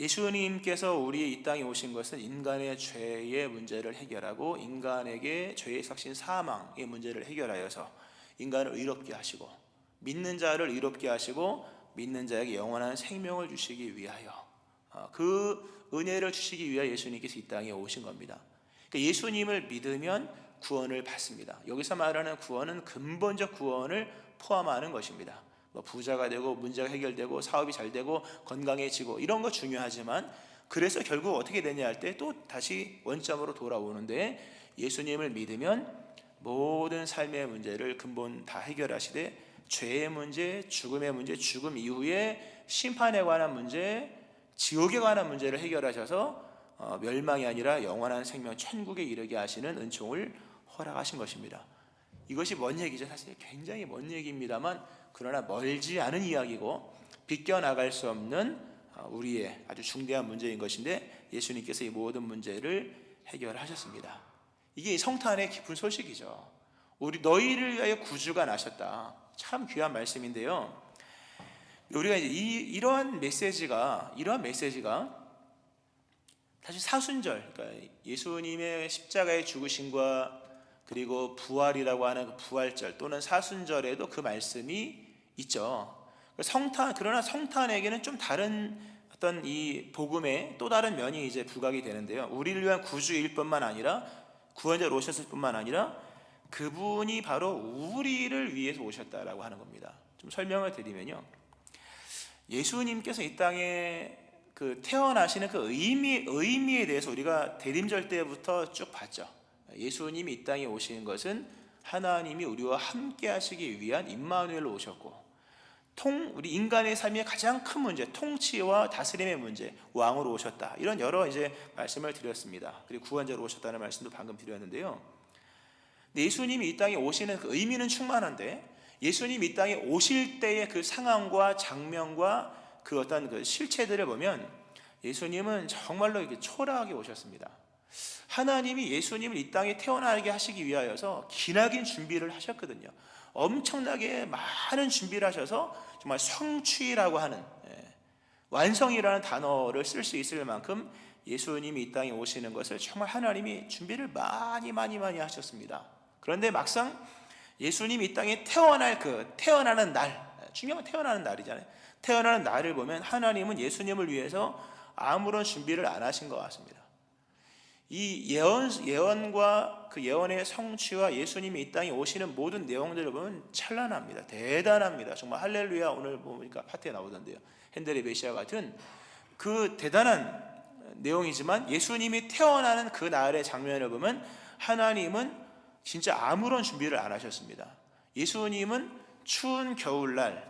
예수님께서 우리 이 땅에 오신 것은 인간의 죄의 문제를 해결하고 인간에게 죄의 삭신 사망의 문제를 해결하여서 인간을 의롭게 하시고 믿는 자를 의롭게 하시고 믿는 자에게 영원한 생명을 주시기 위하여 그 은혜를 주시기 위하여 예수님께서 이 땅에 오신 겁니다. 그러니까 예수님을 믿으면 구원을 받습니다. 여기서 말하는 구원은 근본적 구원을 포함하는 것입니다. 뭐 부자가 되고 문제가 해결되고 사업이 잘 되고 건강해지고 이런 거 중요하지만 그래서 결국 어떻게 되냐 할 때 또 다시 원점으로 돌아오는데 예수님을 믿으면 모든 삶의 문제를 근본 다 해결하시되 죄의 문제, 죽음의 문제, 죽음 이후에 심판에 관한 문제, 지옥에 관한 문제를 해결하셔서 멸망이 아니라 영원한 생명 천국에 이르게 하시는 은총을 허락하신 것입니다. 이것이 먼 얘기죠. 사실 굉장히 먼 얘기입니다만 그러나 멀지 않은 이야기고 비껴나갈 수 없는 우리의 아주 중대한 문제인 것인데 예수님께서 이 모든 문제를 해결하셨습니다. 이게 성탄의 깊은 소식이죠. 우리 너희를 위하여 구주가 나셨다. 참 귀한 말씀인데요. 우리가 이제 이러한 메시지가 사실 사순절, 그러니까 예수님의 십자가의 죽으심과 그리고 부활이라고 하는 그 부활절 또는 사순절에도 그 말씀이 있죠. 그러나 성탄에게는 좀 다른 어떤 이 복음의 또 다른 면이 이제 부각이 되는데요. 우리를 위한 구주일 뿐만 아니라 구원자로 오셨을 뿐만 아니라 그분이 바로 우리를 위해서 오셨다라고 하는 겁니다. 좀 설명을 드리면요. 예수님께서 이 땅에 그 태어나시는 그 의미에 대해서 우리가 대림절 때부터 쭉 봤죠. 예수님이 이 땅에 오신 것은 하나님이 우리와 함께 하시기 위한 임마누엘로 오셨고 우리 인간의 삶의 가장 큰 문제, 통치와 다스림의 문제, 왕으로 오셨다. 이런 여러 이제 말씀을 드렸습니다. 그리고 구원자로 오셨다는 말씀도 방금 드렸는데요. 예수님이 이 땅에 오시는 그 의미는 충만한데 예수님이 이 땅에 오실 때의 그 상황과 장면과 그 어떤 그 실체들을 보면 예수님은 정말로 이렇게 초라하게 오셨습니다. 하나님이 예수님을 이 땅에 태어나게 하시기 위하여서 기나긴 준비를 하셨거든요. 엄청나게 많은 준비를 하셔서 정말 성취라고 하는 완성이라는 단어를 쓸 수 있을 만큼 예수님이 이 땅에 오시는 것을 정말 하나님이 준비를 많이 하셨습니다. 그런데 막상 예수님이 이 땅에 태어나는 날, 중요한 태어나는 날이잖아요. 태어나는 날을 보면 하나님은 예수님을 위해서 아무런 준비를 안 하신 것 같습니다. 이 예언과 그 예언의 성취와 예수님이 이 땅에 오시는 모든 내용들을 보면 찬란합니다. 대단합니다. 정말 할렐루야 오늘 보니까 파트에 나오던데요. 핸델의 메시아 같은 그 대단한 내용이지만 예수님이 태어나는 그 날의 장면을 보면 하나님은 진짜 아무런 준비를 안 하셨습니다. 예수님은 추운 겨울날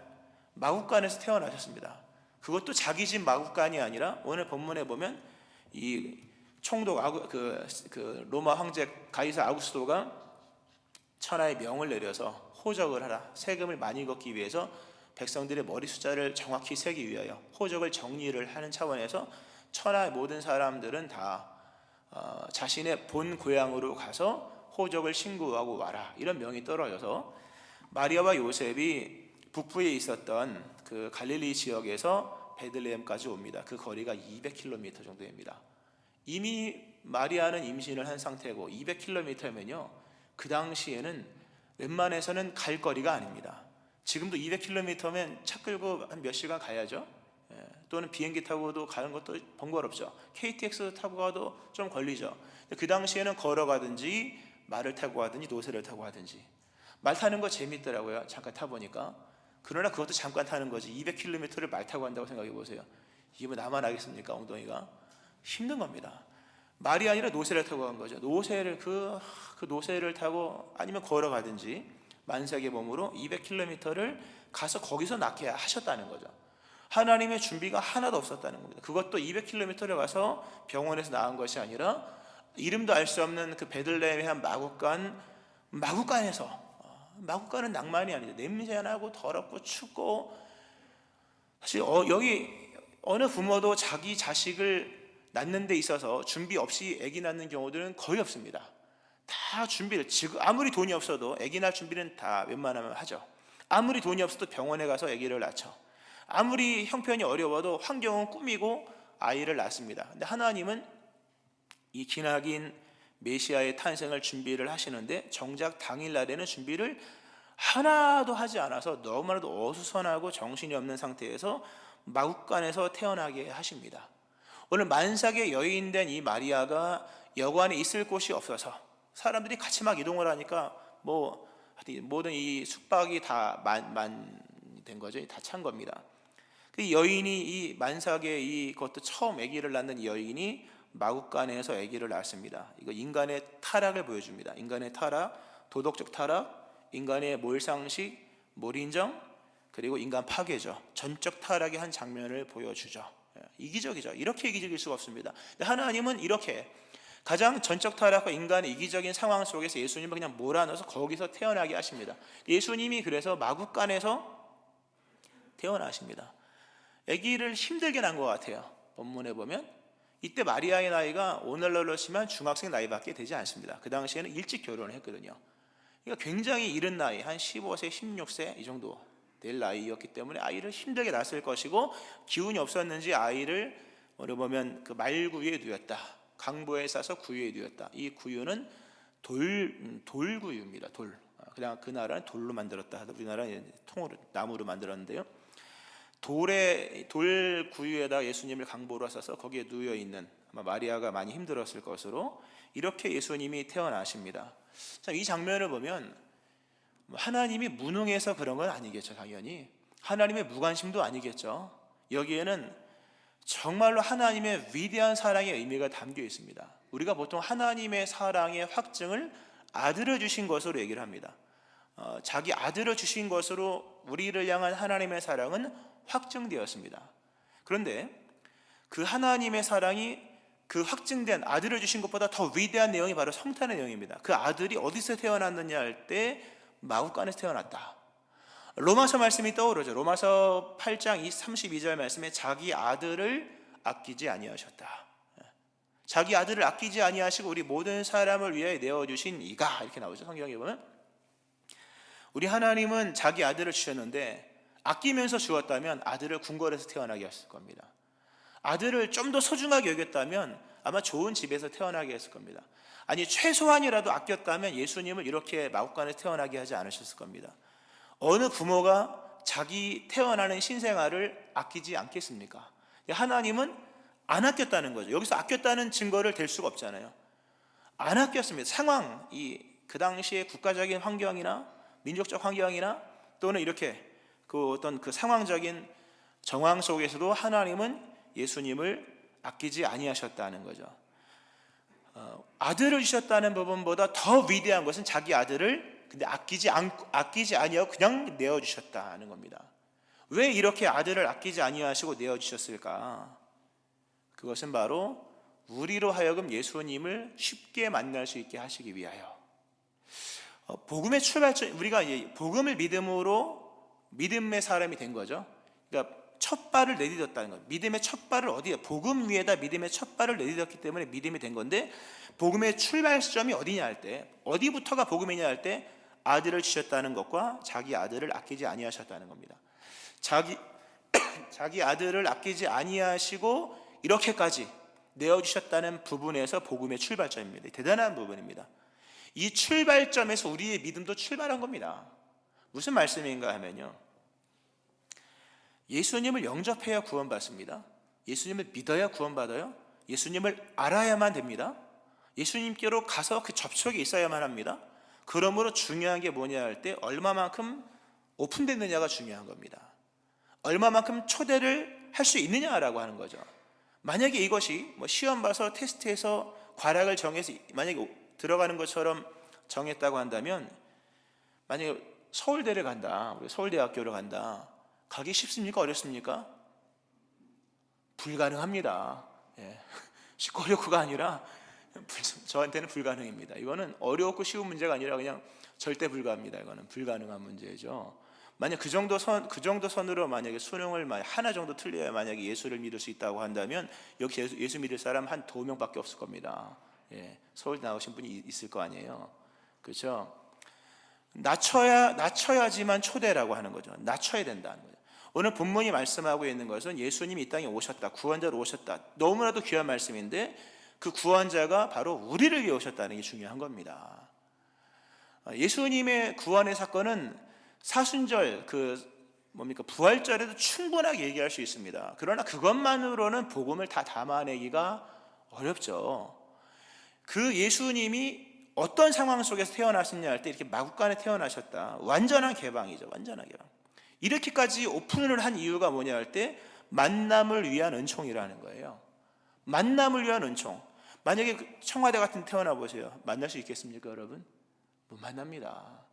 마구간에서 태어나셨습니다. 그것도 자기 집 마구간이 아니라 오늘 본문에 보면 이 총독 로마 황제 가이사 아구스토가 천하의 명을 내려서 호적을 하라, 세금을 많이 걷기 위해서 백성들의 머리 숫자를 정확히 세기 위하여 호적을 정리를 하는 차원에서 천하의 모든 사람들은 다 자신의 본 고향으로 가서 호적을 신고하고 와라, 이런 명이 떨어져서 마리아와 요셉이 북부에 있었던 그 갈릴리 지역에서 베들레헴까지 옵니다. 그 거리가 200km 정도 됩니다. 이미 마리아는 임신을 한 상태고 200km면요 그 당시에는 웬만해서는 갈 거리가 아닙니다. 지금도 200km면 차 끌고 한 몇 시간 가야죠. 또는 비행기 타고도 가는 것도 번거롭죠. KTX 타고 가도 좀 걸리죠. 그 당시에는 걸어가든지 말을 타고 가든지 노새를 타고 가든지. 말 타는 거 재밌더라고요. 잠깐 타보니까. 그러나 그것도 잠깐 타는 거지 200km를 말 타고 간다고 생각해 보세요. 이게 뭐 나만 하겠습니까? 엉덩이가 힘든 겁니다. 말이 아니라 노새를 타고 간 거죠. 노새를 그 노새를 타고 아니면 걸어가든지 만삭의 몸으로 200km를 가서 거기서 낳게 하셨다는 거죠. 하나님의 준비가 하나도 없었다는 겁니다. 그것도 200km를 가서 병원에서 낳은 것이 아니라 이름도 알 수 없는 그 베들레헴의 한 마구간은 낭만이 아니죠. 냄새나고 더럽고 춥고. 사실 여기 어느 부모도 자기 자식을 낳는 데 있어서 준비 없이 아기 낳는 경우들은 거의 없습니다. 다 준비를, 지금 아무리 돈이 없어도 아기 낳을 준비는 다 웬만하면 하죠. 아무리 돈이 없어도 병원에 가서 아기를 낳죠. 아무리 형편이 어려워도 환경은 꾸미고 아이를 낳습니다. 근데 하나님은 이 기나긴 메시아의 탄생을 준비를 하시는데 정작 당일날에는 준비를 하나도 하지 않아서 너무나도 어수선하고 정신이 없는 상태에서 마구간에서 태어나게 하십니다. 오늘 만삭의 여인된 이 마리아가 여관에 있을 곳이 없어서 사람들이 같이 막 이동을 하니까 모든 이 숙박이 다 된 거죠. 다 찬 겁니다. 그 여인이 이 만삭의 그것도 처음 아기를 낳는 이 여인이 마구간에서 아기를 낳습니다. 이거 인간의 타락을 보여줍니다. 인간의 타락, 도덕적 타락, 인간의 몰상식, 몰인정, 그리고 인간 파괴죠. 전적 타락의 한 장면을 보여주죠. 이기적이죠. 이렇게 이기적일 수가 없습니다. 하나님은 이렇게 가장 전적 타락과 인간의 이기적인 상황 속에서 예수님을 그냥 몰아넣어서 거기서 태어나게 하십니다. 예수님이 그래서 마구간에서 태어나십니다. 아기를 힘들게 낳은 것 같아요. 본문에 보면 이때 마리아의 나이가 오늘날로 치면 중학생 나이밖에 되지 않습니다. 그 당시에는 일찍 결혼을 했거든요. 그러니까 굉장히 이른 나이, 한 15세, 16세 이 정도 될 나이였기 때문에 아이를 힘들게 낳았을 것이고, 기운이 없었는지 아이를 보면 그 말구유에 누였다. 강보에 싸서 구유에 누였다. 이 구유는 돌구유입니다. 돌. 그냥 그 나라는 돌로 만들었다. 우리나라는 통으로, 나무로 만들었는데요. 돌 구유에다 예수님을 강보로 싸서 거기에 누여 있는, 아마 마리아가 많이 힘들었을 것으로 이렇게 예수님이 태어나십니다. 자, 이 장면을 보면 하나님이 무능해서 그런 건 아니겠죠. 당연히 하나님의 무관심도 아니겠죠. 여기에는 정말로 하나님의 위대한 사랑의 의미가 담겨 있습니다. 우리가 보통 하나님의 사랑의 확증을 아들을 주신 것으로 얘기를 합니다. 자기 아들을 주신 것으로 우리를 향한 하나님의 사랑은 확증되었습니다. 그런데 그 하나님의 사랑이 그 확증된 아들을 주신 것보다 더 위대한 내용이 바로 성탄의 내용입니다. 그 아들이 어디서 태어났느냐 할 때 마구간에서 태어났다. 로마서 말씀이 떠오르죠. 로마서 8장 32절 말씀에 자기 아들을 아끼지 아니하셨다. 자기 아들을 아끼지 아니하시고 우리 모든 사람을 위해 내어주신 이가, 이렇게 나오죠. 성경에 보면 우리 하나님은 자기 아들을 주셨는데 아끼면서 주었다면 아들을 궁궐에서 태어나게 했을 겁니다. 아들을 좀 더 소중하게 여겼다면 아마 좋은 집에서 태어나게 했을 겁니다. 아니 최소한이라도 아꼈다면 예수님을 이렇게 마구간에 태어나게 하지 않으셨을 겁니다. 어느 부모가 자기 태어나는 신생아를 아끼지 않겠습니까? 하나님은 안 아꼈다는 거죠. 여기서 아꼈다는 증거를 댈 수가 없잖아요. 안 아꼈습니다. 상황, 그 당시의 국가적인 환경이나 민족적 환경이나 또는 이렇게 그 어떤 그 상황적인 정황 속에서도 하나님은 예수님을 아끼지 아니하셨다는 거죠. 아들을 주셨다는 부분보다 더 위대한 것은 자기 아들을 근데 아끼지 아니하고 그냥 내어주셨다는 겁니다. 왜 이렇게 아들을 아끼지 아니하시고 내어주셨을까? 그것은 바로 우리로 하여금 예수님을 쉽게 만날 수 있게 하시기 위하여. 복음의 출발점, 우리가 이제 복음을 믿음으로 믿음의 사람이 된 거죠. 그러니까 첫 발을 내딛었다는 거예요. 믿음의 첫 발을 어디에? 복음 위에다 믿음의 첫 발을 내딛었기 때문에 믿음이 된 건데, 복음의 출발점이 어디냐 할 때, 어디부터가 복음이냐 할 때 아들을 주셨다는 것과 자기 아들을 아끼지 아니하셨다는 겁니다. 자기 아들을 아끼지 아니하시고 이렇게까지 내어주셨다는 부분에서 복음의 출발점입니다. 대단한 부분입니다. 이 출발점에서 우리의 믿음도 출발한 겁니다. 무슨 말씀인가 하면요, 예수님을 영접해야 구원받습니다. 예수님을 믿어야 구원받아요. 예수님을 알아야만 됩니다. 예수님께로 가서 그 접촉이 있어야만 합니다. 그러므로 중요한 게 뭐냐 할 때 얼마만큼 오픈됐느냐가 중요한 겁니다. 얼마만큼 초대를 할 수 있느냐라고 하는 거죠. 만약에 이것이 시험 봐서 테스트해서 과락을 정해서 만약에 들어가는 것처럼 정했다고 한다면, 만약에 서울대를 간다, 우리 서울대학교를 간다, 가기 쉽습니까? 어렵습니까? 불가능합니다. 쉽고 어렵고가 아니라 저한테는 불가능입니다. 이거는 어렵고 쉬운 문제가 아니라 그냥 절대 불가합니다. 이거는 불가능한 문제죠. 만약 그 정도 선으로 만약에 수능을 하나 정도 틀려야 만약에 예수를 믿을 수 있다고 한다면 여기 예수 믿을 사람 한 2명밖에 없을 겁니다. 서울대 나오신 분이 있을 거 아니에요. 그렇죠? 낮춰야지만 초대라고 하는 거죠. 낮춰야 된다는 거죠. 오늘 본문이 말씀하고 있는 것은 예수님이 이 땅에 오셨다, 구원자로 오셨다. 너무나도 귀한 말씀인데 그 구원자가 바로 우리를 위해 오셨다는 게 중요한 겁니다. 예수님의 구원의 사건은 사순절, 부활절에도 충분하게 얘기할 수 있습니다. 그러나 그것만으로는 복음을 다 담아내기가 어렵죠. 그 예수님이 어떤 상황 속에서 태어나셨냐 할 때 이렇게 마구간에 태어나셨다. 완전한 개방이죠. 완전한 개방. 이렇게까지 오픈을 한 이유가 뭐냐 할 때 만남을 위한 은총이라는 거예요. 만남을 위한 은총. 만약에 청와대 같은 데 태어나 보세요. 만날 수 있겠습니까, 여러분? 못 만납니다.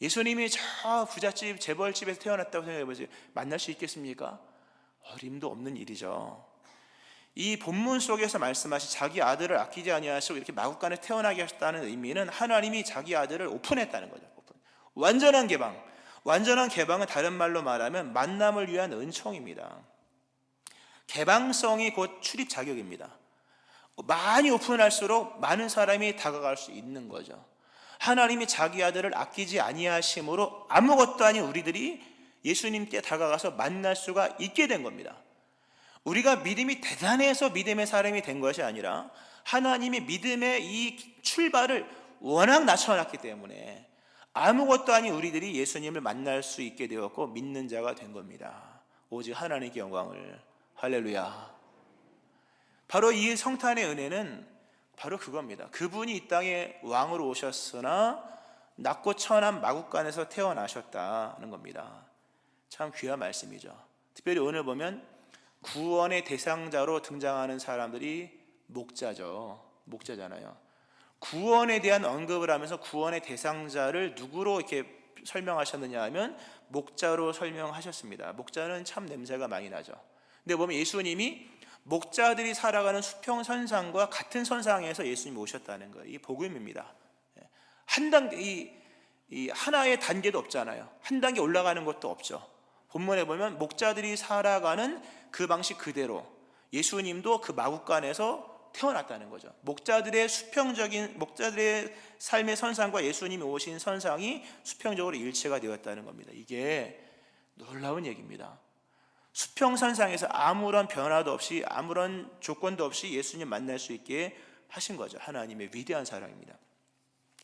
예수님이 저 부잣집 재벌집에서 태어났다고 생각해 보세요. 만날 수 있겠습니까? 어림도 없는 일이죠. 이 본문 속에서 말씀하신 자기 아들을 아끼지 아니하시고 이렇게 마구간에 태어나게 하셨다는 의미는 하나님이 자기 아들을 오픈했다는 거죠. 완전한 개방. 완전한 개방은 다른 말로 말하면 만남을 위한 은총입니다. 개방성이 곧 출입 자격입니다. 많이 오픈할수록 많은 사람이 다가갈 수 있는 거죠. 하나님이 자기 아들을 아끼지 아니하심으로 아무것도 아닌 우리들이 예수님께 다가가서 만날 수가 있게 된 겁니다. 우리가 믿음이 대단해서 믿음의 사람이 된 것이 아니라 하나님이 믿음의 이 출발을 워낙 낮춰놨기 때문에 아무것도 아닌 우리들이 예수님을 만날 수 있게 되었고 믿는 자가 된 겁니다. 오직 하나님께 영광을. 할렐루야. 바로 이 성탄의 은혜는 바로 그겁니다. 그분이 이 땅에 왕으로 오셨으나 낮고 천한 마구간에서 태어나셨다는 겁니다. 참 귀한 말씀이죠. 특별히 오늘 보면 구원의 대상자로 등장하는 사람들이 목자잖아요. 구원에 대한 언급을 하면서 구원의 대상자를 누구로 이렇게 설명하셨느냐 하면 목자로 설명하셨습니다. 목자는 참 냄새가 많이 나죠. 근데 보면 예수님이 목자들이 살아가는 수평선상과 같은 선상에서 예수님이 오셨다는 거예요. 이 복음입니다. 이 하나의 단계도 없잖아요. 한 단계 올라가는 것도 없죠. 본문에 보면 목자들이 살아가는 그 방식 그대로 예수님도 그 마구간에서 태어났다는 거죠. 목자들의 삶의 선상과 예수님이 오신 선상이 수평적으로 일치가 되었다는 겁니다. 이게 놀라운 얘기입니다. 수평선상에서 아무런 변화도 없이 아무런 조건도 없이 예수님 만날 수 있게 하신 거죠. 하나님의 위대한 사랑입니다.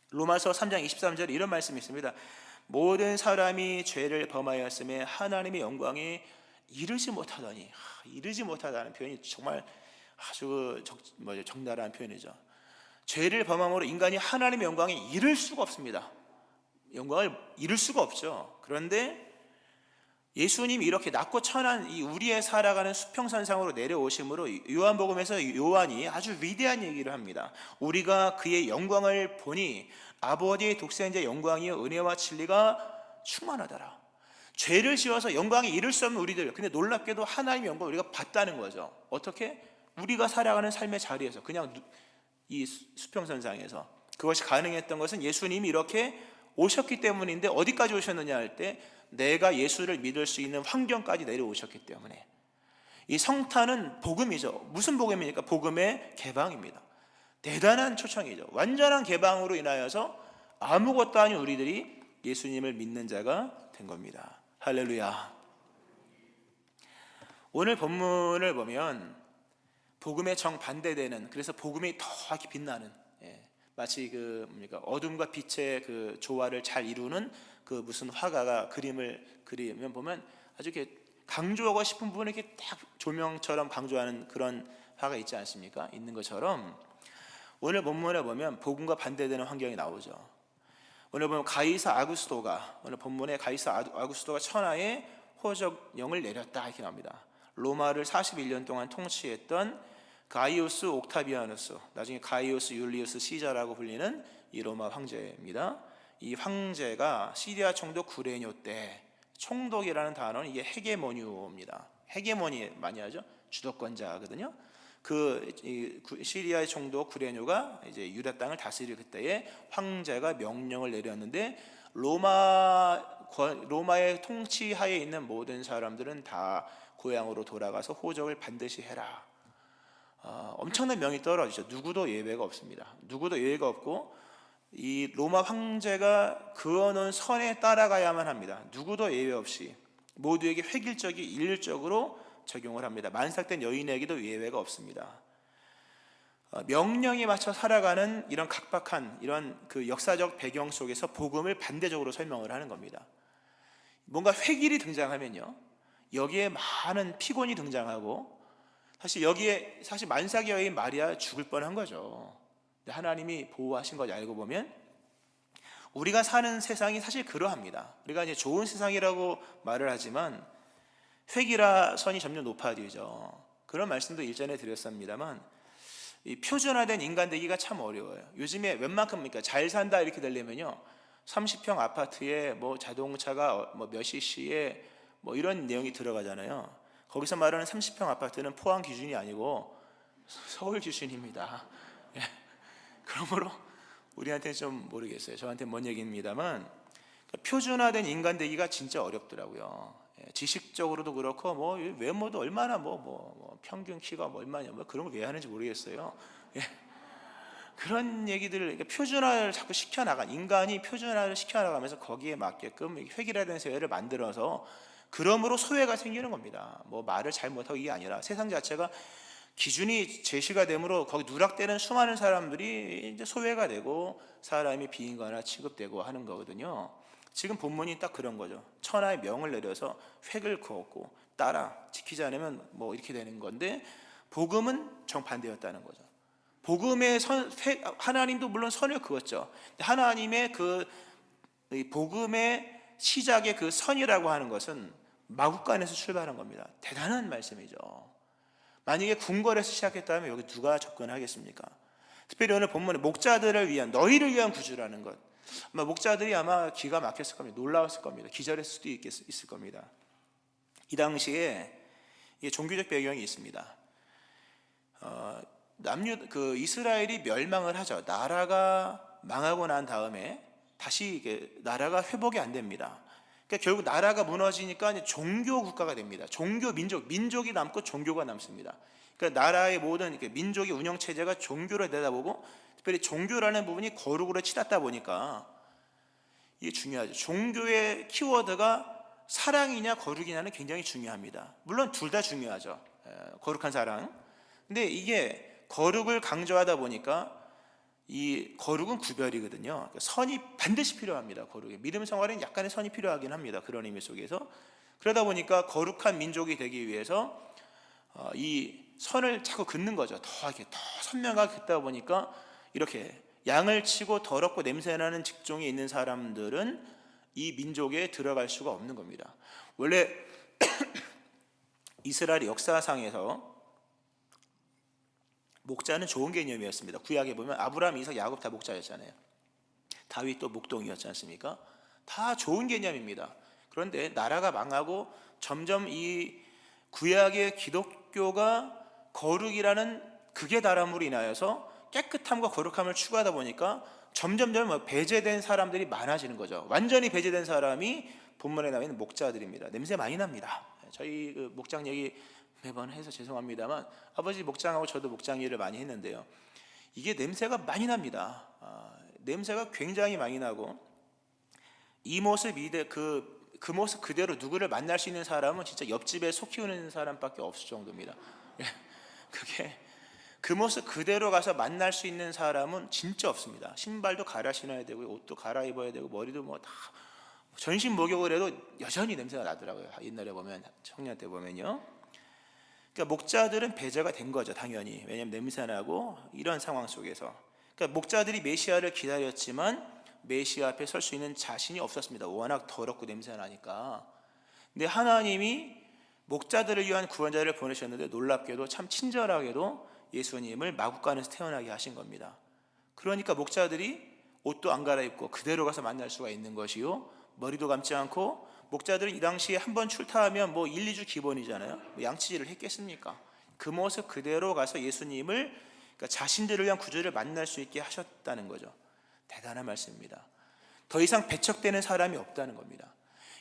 로마서 3장 23절에 이런 말씀이 있습니다. 모든 사람이 죄를 범하였음에 하나님의 영광에 이르지 못하다니. 이르지 못하다는 표현이 정말 아주 적나라한 표현이죠. 죄를 범함으로 인간이 하나님의 영광에 이를 수가 없습니다. 영광을 이룰 수가 없죠. 그런데 예수님이 이렇게 낮고 천한 이 우리의 살아가는 수평선상으로 내려오심으로 요한복음에서 요한이 아주 위대한 얘기를 합니다. 우리가 그의 영광을 보니 아버지의 독생자 영광이요 은혜와 진리가 충만하더라. 죄를 지어서 영광에 이를 수 없는 우리들, 근데 놀랍게도 하나님의 영광을 우리가 봤다는 거죠. 어떻게? 우리가 살아가는 삶의 자리에서, 그냥 이 수평선상에서. 그것이 가능했던 것은 예수님이 이렇게 오셨기 때문인데, 어디까지 오셨느냐 할 때 내가 예수를 믿을 수 있는 환경까지 내려오셨기 때문에. 이 성탄은 복음이죠. 무슨 복음입니까? 복음의 개방입니다. 대단한 초청이죠. 완전한 개방으로 인하여서 아무것도 아닌 우리들이 예수님을 믿는 자가 된 겁니다. 할렐루야. 오늘 본문을 보면 복음의 정반대되는, 그래서 복음이 더 이렇게 빛나는, 마치 어둠과 빛의 그 조화를 잘 이루는 그 무슨 화가가 그림을 그리면 보면 아주 이렇게 강조하고 싶은 부분을 이렇게 딱 조명처럼 강조하는 그런 화가 있지 않습니까? 있는 것처럼 오늘 본문에 보면 복음과 반대되는 환경이 나오죠. 오늘 보면 오늘 본문에 가이사 아구스토가 천하에 호적령을 내렸다 이렇게 나옵니다. 로마를 41년 동안 통치했던 가이우스 옥타비아누스, 나중에 가이우스 율리우스 시자라고 불리는 이 로마 황제입니다. 이 황제가 시리아 총독 구레뇨 때, 총독이라는 단어는 이게 헤게모니오입니다. 헤게모니 많이 하죠. 주도권자거든요. 시리아의 총독 구레뇨가 이제 유다 땅을 다스릴 그때에 황제가 명령을 내렸는데 로마의 통치하에 있는 모든 사람들은 다 고향으로 돌아가서 호적을 반드시 해라. 엄청난 명이 떨어지죠. 누구도 예외가 없습니다. 누구도 예외가 없고 이 로마 황제가 그어놓은 선에 따라가야만 합니다. 누구도 예외 없이. 모두에게 획일적이 일률적으로 적용을 합니다. 만삭된 여인에게도 예외가 없습니다. 명령에 맞춰 살아가는 이런 각박한 이런 그 역사적 배경 속에서 복음을 반대적으로 설명을 하는 겁니다. 뭔가 획일이 등장하면요, 여기에 많은 피곤이 등장하고, 사실 만삭의 여인 마리아 죽을 뻔한 거죠. 근데 하나님이 보호하신 걸 알고 보면 우리가 사는 세상이 사실 그러합니다. 우리가 이제 좋은 세상이라고 말을 하지만 획일화 선이 점점 높아지죠. 그런 말씀도 일전에 드렸습니다만, 이 표준화된 인간 되기가 참 어려워요. 요즘에 웬만큼입니까? 잘 산다 이렇게 되려면요, 30평 아파트에 뭐 자동차가 뭐 몇 cc에 뭐 이런 내용이 들어가잖아요. 거기서 말하는 30평 아파트는 포항 기준이 아니고 서울 기준입니다. 예. 그러므로 우리한테는 좀 모르겠어요. 저한테는 먼 얘기입니다만, 표준화된 인간 되기가 진짜 어렵더라고요. 지식적으로도 그렇고 뭐 외모도 얼마나 평균 키가 뭐 얼마냐 뭐 그런 걸 왜 하는지 모르겠어요. 예. 그런 얘기들을 표준화를 자꾸 시켜나간, 인간이 표준화를 시켜나가면서 거기에 맞게끔 획일화된 사회를 만들어서 그러므로 소외가 생기는 겁니다. 뭐 말을 잘 못하고 이게 아니라 세상 자체가 기준이 제시가 되므로 거기 누락되는 수많은 사람들이 이제 소외가 되고 사람이 비인간화 취급되고 하는 거거든요. 지금 본문이 딱 그런 거죠. 천하의 명을 내려서 획을 그었고 따라 지키지 않으면 뭐 이렇게 되는 건데, 복음은 정반대였다는 거죠. 복음의 하나님도 물론 선을 그었죠. 하나님의 그 복음의 시작의 그 선이라고 하는 것은 마국간에서 출발한 겁니다. 대단한 말씀이죠. 만약에 궁궐에서 시작했다면 여기 누가 접근하겠습니까? 특별히 오늘 본문에 목자들을 위한, 너희를 위한 구주라는 것, 아마 목자들이 아마 기가 막혔을 겁니다. 놀라웠을 겁니다. 기절했을 수도 있을 겁니다. 이 당시에 종교적 배경이 있습니다. 이스라엘이 멸망을 하죠. 나라가 망하고 난 다음에 다시 나라가 회복이 안 됩니다. 그러니까 결국 나라가 무너지니까 이제 종교 국가가 됩니다. 종교 민족이 남고 종교가 남습니다. 그러니까 나라의 모든 민족의 운영 체제가 종교를 내다보고, 특별히 종교라는 부분이 거룩으로 치닫다 보니까 이게 중요하죠. 종교의 키워드가 사랑이냐 거룩이냐는 굉장히 중요합니다. 물론 둘 다 중요하죠. 거룩한 사랑. 근데 이게 거룩을 강조하다 보니까 이 거룩은 구별이거든요. 선이 반드시 필요합니다. 거룩에 믿음 생활에는 약간의 선이 필요하긴 합니다. 그런 의미 속에서. 그러다 보니까 거룩한 민족이 되기 위해서 이 선을 자꾸 긋는 거죠. 더 선명하게 긋다 보니까 이렇게 양을 치고 더럽고 냄새나는 직종에 있는 사람들은 이 민족에 들어갈 수가 없는 겁니다. 원래 이스라엘 역사상에서 목자는 좋은 개념이었습니다. 구약에 보면 아브라함, 이삭, 야곱 다 목자였잖아요. 다윗도 목동이었지 않습니까? 다 좋은 개념입니다. 그런데 나라가 망하고 점점 이 구약의 기독교가 거룩이라는 극에 달함으로 인하여서 깨끗함과 거룩함을 추구하다 보니까 점점 배제된 사람들이 많아지는 거죠. 완전히 배제된 사람이 본문에 나와 있는 목자들입니다. 냄새 많이 납니다. 저희 목장 얘기 매번 해서 죄송합니다만, 아버지 목장하고 저도 목장 일을 많이 했는데요, 이게 냄새가 많이 납니다. 냄새가 굉장히 많이 나고, 이 모습 그 모습 그대로 누구를 만날 수 있는 사람은 진짜 옆집에 소 키우는 사람밖에 없을 정도입니다. 그게 그 모습 그대로 가서 만날 수 있는 사람은 진짜 없습니다. 신발도 갈아 신어야 되고 옷도 갈아입어야 되고 머리도 뭐 다 전신 목욕을 해도 여전히 냄새가 나더라고요. 옛날에 보면, 청년 때 보면요. 그러니까 목자들은 배제가 된 거죠, 당연히. 왜냐하면 냄새나고 이런 상황 속에서. 그러니까 목자들이 메시아를 기다렸지만 메시아 앞에 설 수 있는 자신이 없었습니다. 워낙 더럽고 냄새나니까. 근데 하나님이 목자들을 위한 구원자를 보내셨는데, 놀랍게도 참 친절하게도 예수님을 마국간에서 태어나게 하신 겁니다. 그러니까 목자들이 옷도 안 갈아입고 그대로 가서 만날 수가 있는 것이요, 머리도 감지 않고, 목자들은 이 당시에 한번 출타하면 뭐 1, 2주 기본이잖아요. 양치질을 했겠습니까? 그 모습 그대로 가서 예수님을, 그러니까 자신들을 위한 구주를 만날 수 있게 하셨다는 거죠. 대단한 말씀입니다. 더 이상 배척되는 사람이 없다는 겁니다.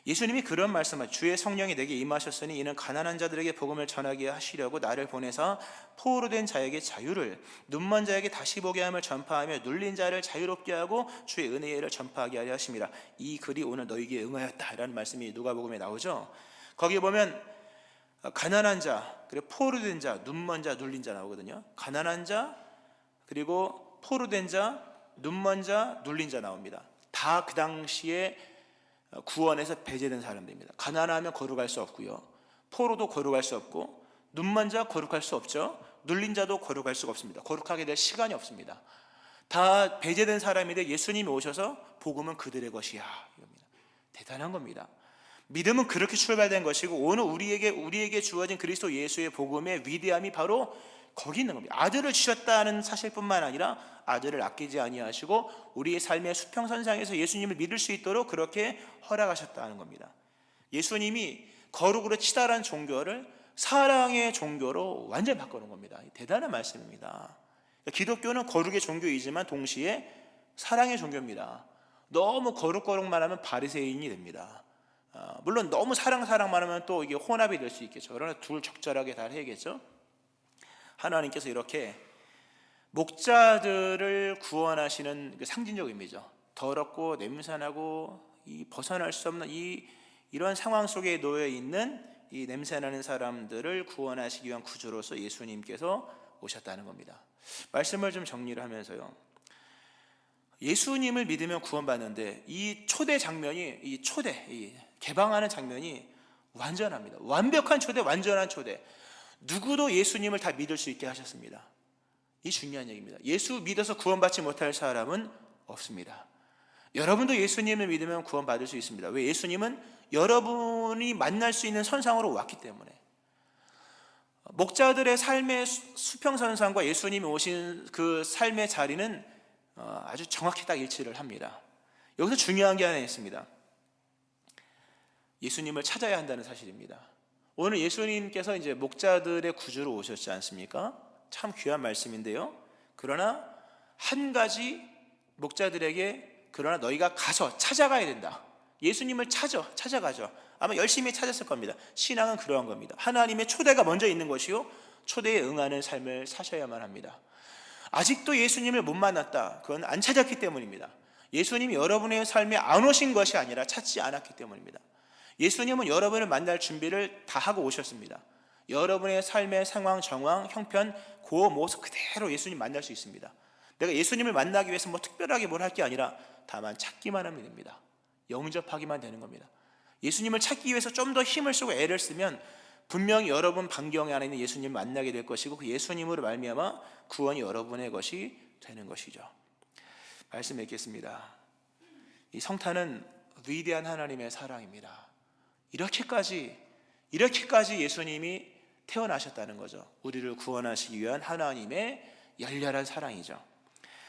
예수님이 그런 말씀을, 주의 성령이 내게 임하셨으니 이는 가난한 자들에게 복음을 전하게 하시려고 나를 보내사 포로로 된 자에게 자유를, 눈먼 자에게 다시 보게 함을 전파하며 눌린 자를 자유롭게 하고 주의 은혜를 전파하게 하려 하심이라. 이 글이 오늘 너희에게 응하였다 라는 말씀이 누가복음에 나오죠. 거기 보면 가난한 자, 그리고 포로된 자, 눈먼 자, 눌린 자 나오거든요. 가난한 자, 그리고 포로된 자, 눈먼 자, 눌린 자 나옵니다. 다 그 당시에 구원에서 배제된 사람들입니다. 가난하면 거룩할 수 없고요, 포로도 거룩할 수 없고, 눈먼 자 거룩할 수 없죠. 눌린 자도 거룩할 수가 없습니다. 거룩하게 될 시간이 없습니다. 다 배제된 사람인데 예수님이 오셔서 복음은 그들의 것이야, 이겁니다. 대단한 겁니다. 믿음은 그렇게 출발된 것이고, 오늘 우리에게 주어진 그리스도 예수의 복음의 위대함이 바로 거기 있는 겁니다. 아들을 주셨다는 사실뿐만 아니라 아들을 아끼지 아니하시고 우리의 삶의 수평선상에서 예수님을 믿을 수 있도록 그렇게 허락하셨다는 겁니다. 예수님이 거룩으로 치달은 종교를 사랑의 종교로 완전히 바꾸는 겁니다. 대단한 말씀입니다. 기독교는 거룩의 종교이지만 동시에 사랑의 종교입니다. 너무 거룩만 하면 바리새인이 됩니다. 물론 너무 사랑만 하면 또 이게 혼합이 될 수 있겠죠. 그러나 둘 적절하게 다 해야겠죠. 하나님께서 이렇게 목자들을 구원하시는 그 상징적 의미죠. 더럽고 냄새나고 벗어날 수 없는 이런 상황 속에 놓여 있는 이 냄새나는 사람들을 구원하시기 위한 구주로서 예수님께서 오셨다는 겁니다. 말씀을 좀 정리를 하면서요, 예수님을 믿으면 구원받는데 이 초대 장면이, 이 개방하는 장면이 완전합니다. 완벽한 초대, 완전한 초대. 누구도 예수님을 다 믿을 수 있게 하셨습니다. 이 중요한 얘기입니다. 예수 믿어서 구원받지 못할 사람은 없습니다. 여러분도 예수님을 믿으면 구원받을 수 있습니다. 왜? 예수님은 여러분이 만날 수 있는 선상으로 왔기 때문에. 목자들의 삶의 수평선상과 예수님이 오신 그 삶의 자리는 아주 정확히 딱 일치를 합니다. 여기서 중요한 게 하나 있습니다. 예수님을 찾아야 한다는 사실입니다. 오늘 예수님께서 이제 목자들의 구주로 오셨지 않습니까? 참 귀한 말씀인데요. 그러나 한 가지 목자들에게, 그러나 너희가 가서 찾아가야 된다. 예수님을 찾아가죠. 아마 열심히 찾았을 겁니다. 신앙은 그러한 겁니다. 하나님의 초대가 먼저 있는 것이요, 초대에 응하는 삶을 사셔야만 합니다. 아직도 예수님을 못 만났다. 그건 안 찾았기 때문입니다. 예수님이 여러분의 삶에 안 오신 것이 아니라 찾지 않았기 때문입니다. 예수님은 여러분을 만날 준비를 다 하고 오셨습니다. 여러분의 삶의 상황, 정황, 형편, 그 모습 그대로 예수님 만날 수 있습니다. 내가 예수님을 만나기 위해서 특별하게 뭘 할 게 아니라 다만 찾기만 하면 됩니다. 영접하기만 되는 겁니다. 예수님을 찾기 위해서 좀 더 힘을 쓰고 애를 쓰면 분명히 여러분 반경 안에 있는 예수님을 만나게 될 것이고, 그 예수님으로 말미암아 구원이 여러분의 것이 되는 것이죠. 말씀 읽겠습니다. 이 성탄은 위대한 하나님의 사랑입니다. 이렇게까지 예수님이 태어나셨다는 거죠. 우리를 구원하시기 위한 하나님의 열렬한 사랑이죠.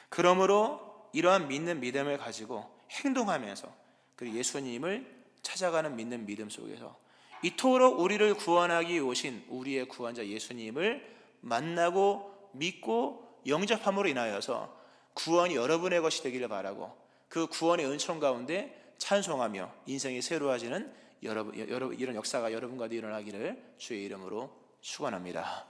그러므로 이러한 믿는 믿음을 가지고 행동하면서, 그리고 예수님을 찾아가는 믿는 믿음 속에서 이토록 우리를 구원하기 위해 오신 우리의 구원자 예수님을 만나고 믿고 영접함으로 인하여서 구원이 여러분의 것이 되기를 바라고, 그 구원의 은총 가운데 찬송하며 인생이 새로워지는 이런 역사가 여러분과도 일어나기를 주의 이름으로 축원합니다.